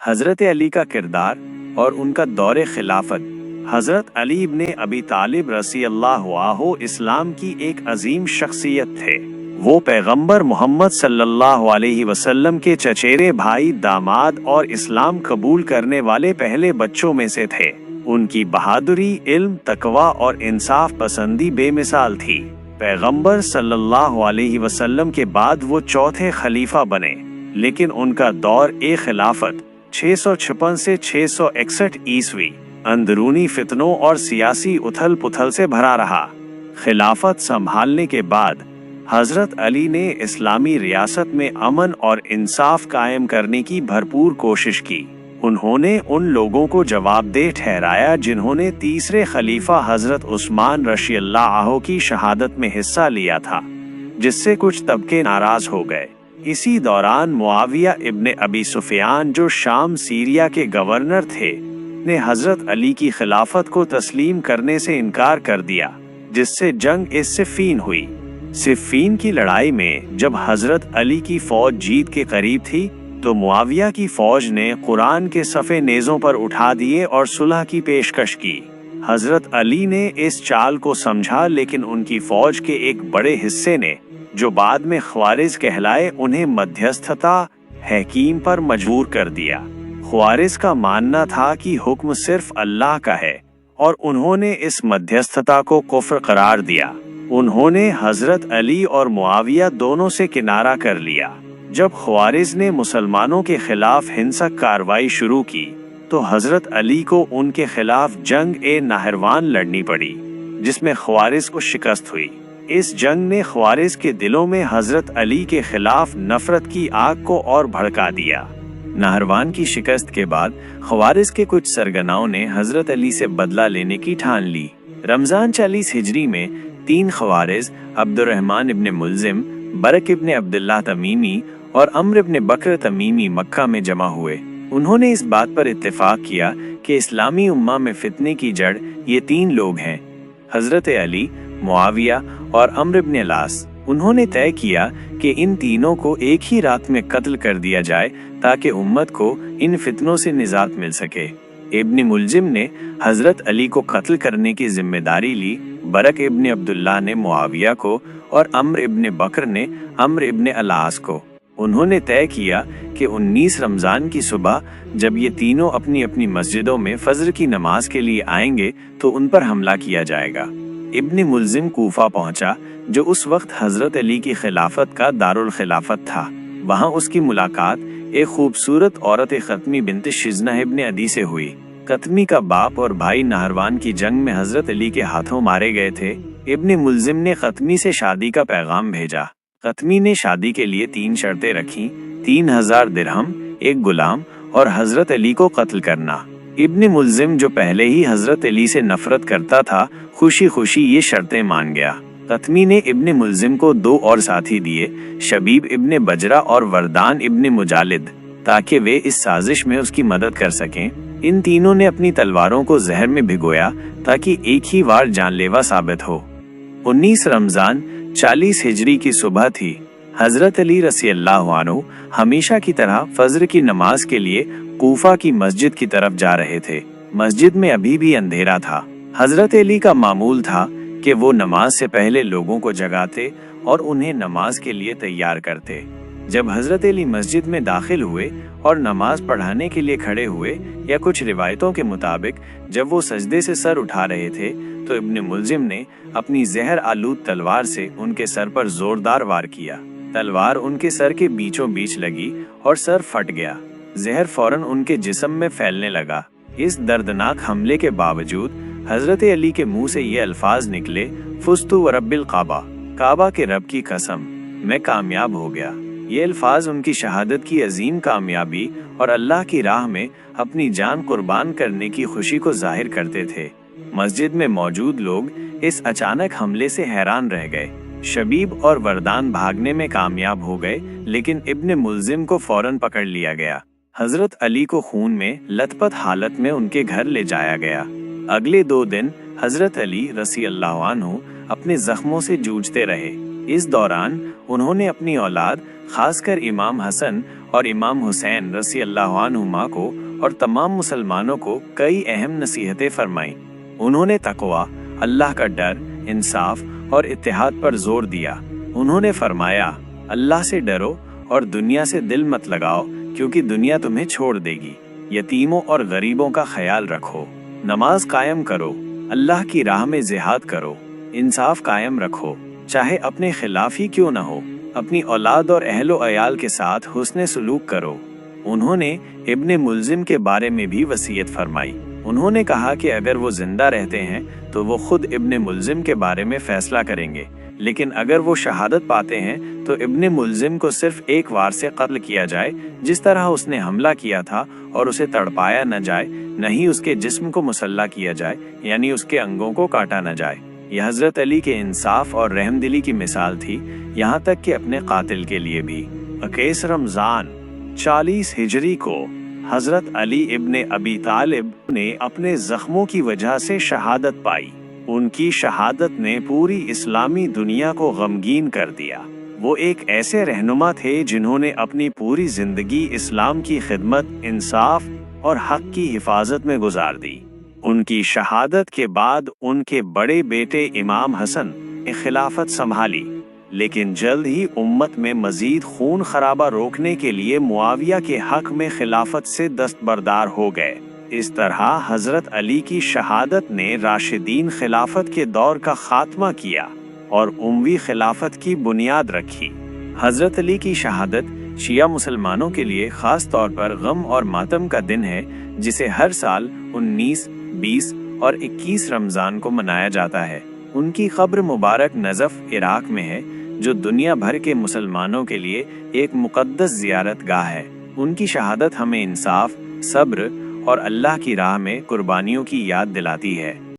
हज़रत अली का किरदार और उनका दौरे खिलाफत। हज़रत अली इब्ने अबी तालिब रज़ी अल्लाहु अन्हु इस्लाम की एक अजीम शख्सियत थे। वो पैगंबर मोहम्मद सल्लल्लाहु अलैहि वसल्लम के चचेरे भाई, दामाद और इस्लाम कबूल करने वाले पहले बच्चों में से थे। उनकी बहादुरी, इल्म, तकवा और इंसाफ पसंदी बेमिसाल थी। पैगंबर सल्लल्लाहु अलैहि वसल्लम के बाद वो चौथे खलीफा बने, लेकिन उनका दौर ए खिलाफत 656 से 661 ईस्वी अंदरूनी फितनों और सियासी उथल पुथल से भरा रहा। खिलाफत संभालने के बाद हजरत अली ने इस्लामी रियासत में अमन और इंसाफ कायम करने की भरपूर कोशिश की। उन्होंने उन लोगों को जवाबदेह ठहराया जिन्होंने तीसरे खलीफा हजरत उस्मान रज़ियल्लाहु अन्हु की शहादत में हिस्सा लिया था, जिससे कुछ तबके नाराज हो गए। इसी दौरान मुआविया इब्ने अबी सुफियान, जो शाम सीरिया के गवर्नर थे, ने हजरत अली की खिलाफत को तस्लीम करने से इनकार कर दिया, जिससे जंग सिफ़ीन हुई। सिफ़ीन की लड़ाई में जब हजरत अली की फौज जीत के करीब थी, तो मुआविया की फौज ने कुरान के सफ़े नेज़ों पर उठा दिए और सुलह की पेशकश की। हजरत अली ने इस चाल को समझा, लेकिन उनकी फौज के एक बड़े हिस्से ने, जो बाद में ख्वारिज कहलाए, उन्हें मध्यस्थता हकीम पर मजबूर कर दिया। ख्वारिज का मानना था कि हुक्म सिर्फ अल्लाह का है, और उन्होंने इस मध्यस्थता को कुफ्र करार दिया। उन्होंने हजरत अली और मुआविया दोनों से किनारा कर लिया। जब ख्वारिज ने मुसलमानों के खिलाफ हिंसक कार्रवाई शुरू की, तो हजरत अली को उनके खिलाफ जंग नहरवान लड़नी पड़ी, जिसमें ख्वारिज को शिकस्त हुई। इस जंग ने ख्वारिज के दिलों में हजरत अली के खिलाफ नफरत की आग को और भड़का दिया। नहरवान की शिकस्त के बाद ख्वारिज के कुछ सरगनाओं ने हजरत अली से बदला लेने की ठान ली। रमजान 40 हिजरी में 3 ख्वारिज, अब्दुर्रहमान इब्ने मुल्जिम, बरक इब्ने अब्दुल्लाह तमीमी और अम्र इब्ने बकर तमीमी मक्का में जमा हुए। उन्होंने इस बात पर इत्तेफाक किया कि इस्लामी उम्मा में फितने की जड़ ये 3 लोग हैं, हजरत अली, मुआविया और अम्र इब्ने लास। उन्होंने तय किया कि इन तीनों को एक ही रात में कत्ल कर दिया जाए, ताकि उम्मत को इन फितनों से निजात मिल सके। इब्ने मुल्जिम ने हजरत अली को कत्ल करने की जिम्मेदारी ली, बरक इब्ने अब्दुल्लाह ने मुआविया को और अम्र इब्ने बकर ने अम्र इब्ने अलास को। उन्होंने तय किया कि 19 रमजान की सुबह जब ये तीनों अपनी अपनी मस्जिदों में फजर की नमाज के लिए आएंगे, तो उन पर हमला किया जाएगा। इब्ने मुल्जिम कूफा पहुंचा, जो उस वक्त हजरत अली की खिलाफत का दारुल खिलाफत था। वहां उसकी मुलाकात एक खूबसूरत औरत खत्मी बिन्त शिजना इब्ने अदी से हुई। कत्मी का बाप और भाई नहरवान की जंग में हजरत अली के हाथों मारे गए थे। इब्ने मुल्जिम ने कत्मी से शादी का पैगाम भेजा। कत्मी ने शादी के लिए 3 शर्तें रखी: 3000 दिरहम, 1 गुलाम और हजरत अली को कत्ल करना। इब्ने मुल्जिम, जो पहले ही हजरत अली से नफरत करता था, खुशी खुशी ये शर्तें मान गया। कत्मी ने इब्ने मुल्जिम को 2 और साथी दिए, शबीब इब्ने बजरा और वरदान इब्ने मुजालिद, ताकि वे इस साजिश में उसकी मदद कर सकें। इन तीनों ने अपनी तलवारों को जहर में भिगोया, ताकि एक ही वार जानलेवा साबित हो। 19 रमजान 40 हिजरी की सुबह थी। हजरत अली रज़ियल्लाहु अन्हु हमेशा की तरह फजर की नमाज के लिए कूफा की मस्जिद की तरफ जा रहे थे। मस्जिद में अभी भी अंधेरा था। हजरत अली का मामूल था कि वो नमाज से पहले लोगों को जगाते और उन्हें नमाज के लिए तैयार करते। जब हजरत अली मस्जिद में दाखिल हुए और नमाज पढ़ाने के लिए खड़े हुए, या कुछ रिवायतों के मुताबिक जब वो सजदे से सर उठा रहे थे, तो इब्ने मुल्जिम ने अपनी जहर आलूद तलवार से उनके सर पर जोरदार वार किया। तलवार उनके सर के बीचों बीच लगी और सर फट गया। जहर फौरन उनके जिस्म में फैलने लगा। इस दर्दनाक हमले के बावजूद हजरत अली के मुंह से ये अल्फाज निकले: फुस्तु व रब्बिल काबा, काबा के रब की कसम, मैं कामयाब हो गया। ये अल्फाज उनकी शहादत की अजीम कामयाबी और अल्लाह की राह में अपनी जान कुर्बान करने की खुशी को जाहिर करते थे। मस्जिद में मौजूद लोग इस अचानक हमले से हैरान रह गए। शबीब और वरदान भागने में कामयाब हो गए, लेकिन इब्ने मुल्जिम को फौरन पकड़ लिया गया। हजरत अली को खून में लथपथ हालत में उनके घर ले जाया गया। अगले 2 दिन हजरत अली रज़ियल्लाहु अन्हु अपने जख्मों से जूझते रहे। इस दौरान उन्होंने अपनी औलाद, खासकर इमाम हसन और इमाम हुसैन रज़ी अल्लाह अन्हुमा को और तमाम मुसलमानों को कई अहम नसीहतें फरमाईं। उन्होंने तक़वा, अल्लाह का डर, इंसाफ और इत्तेहाद पर जोर दिया। उन्होंने फरमाया, अल्लाह से डरो और दुनिया से दिल मत लगाओ, क्योंकि दुनिया तुम्हें छोड़ देगी। यतीमों और गरीबों का ख्याल रखो, नमाज कायम करो, अल्लाह की राह में जिहाद करो, इंसाफ कायम रखो, चाहे अपने खिलाफ ही क्यों न हो। अपनी औलाद और अहलो अयाल के साथ हुस्न सलूक करो। उन्होंने इब्ने मुल्जिम के बारे में भी वसीयत फरमाई। उन्होंने कहा कि अगर वो जिंदा रहते हैं तो वो खुद इब्ने मुल्जिम के बारे में फैसला करेंगे, लेकिन अगर वो शहादत पाते हैं तो इब्ने मुल्जिम को सिर्फ एक वार से कत्ल किया जाए, जिस तरह उसने हमला किया था, और उसे तड़पाया न जाए, न ही उसके जिस्म को मुसल्ला किया जाए, यानी उसके अंगों को काटा न जाए। यह हजरत अली के इंसाफ और रहमदिली की मिसाल थी, यहाँ तक कि अपने कातिल के लिए भी। 21 रमजान 40 हिजरी को हजरत अली इब्ने अबी तालिब ने अपने जख्मों की वजह से शहादत पाई। उनकी शहादत ने पूरी इस्लामी दुनिया को गमगीन कर दिया। वो एक ऐसे रहनुमा थे जिन्होंने अपनी पूरी जिंदगी इस्लाम की खिदमत, इंसाफ और हक की हिफाजत में गुजार दी। उनकी शहादत के बाद उनके बड़े बेटे इमाम हसन ने खिलाफत संभाली, लेकिन जल्द ही उम्मत में मजीद खून खराबा रोकने के लिए मुआविया के हक में खिलाफत से दस्तबरदार हो गए। इस तरह हजरत अली की शहादत ने राशिदीन खिलाफत के दौर का खात्मा किया और उम्वी खिलाफत की बुनियाद रखी। हजरत अली की शहादत शिया मुसलमानों के लिए खास तौर पर गम और मातम का दिन है, जिसे हर साल 19, 20 और 21 रमजान को मनाया जाता है। उनकी कब्र मुबारक नजफ इराक में है, जो दुनिया भर के मुसलमानों के लिए एक मुक़द्दस ज़ियारत गाह है। उनकी शहादत हमें इंसाफ, सब्र और अल्लाह की राह में कुर्बानियों की याद दिलाती है।